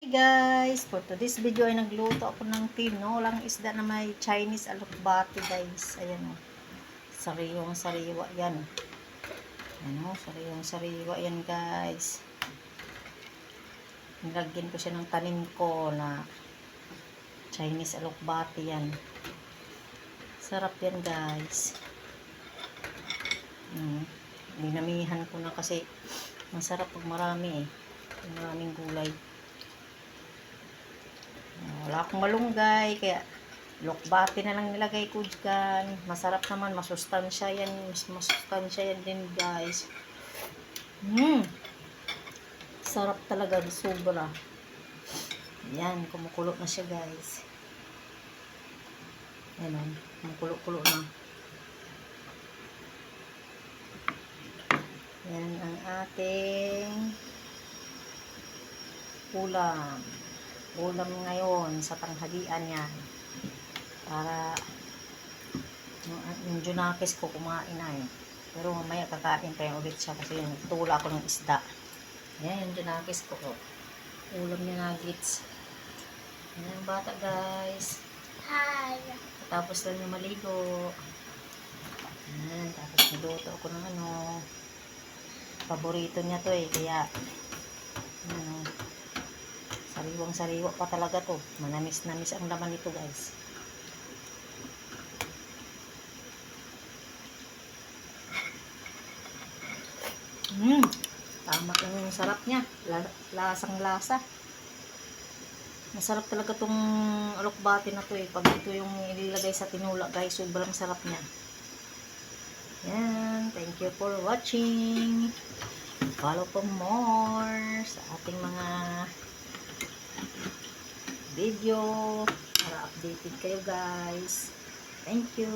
Hey guys, for today's video ay nagluto ako ng tinolang isda na may Chinese alokbati guys. Ayan o. Sariwang sariwa yan. Ayan o, sariwang sariwa yan guys. Nilagyan ko siya ng tanim ko na Chinese alokbati yan. Sarap yan guys. Dinamihan ko na kasi masarap pag marami eh. Maraming gulay. Wala akong malunggay, kaya lokbati na lang nilagay ko dyan. Masarap naman, masustansya yan. Masustansya yan din guys. Sarap talaga, sobra. Yan, kumukulo na siya guys. Yan o, kumukulo-kulo na. Yan ang ating ulam. Ulam ngayon sa tanghalian yan. Para yung junakis ko kumain na eh. Pero mamaya kakain pa yung ulit siya kasi nagtula ako ng isda. Yan yung junakis ko. Ulam niya nuggets. Yan yung bata guys. Hi. Tapos lang yung maligo. Yan, tapos niluto ako ng paborito niya to eh. Kaya sariwang sariwa pa talaga to. Manamis-namis ang laman nito guys. Tama lang yung sarap niya. Lasang lasa. Masarap talaga tong alokbati na to eh. Pag ito yung ilagay sa tinula guys, sobrang sarap niya. Yan. Thank you for watching. Follow for more sa ating mga video para updated kayo guys. Thank you.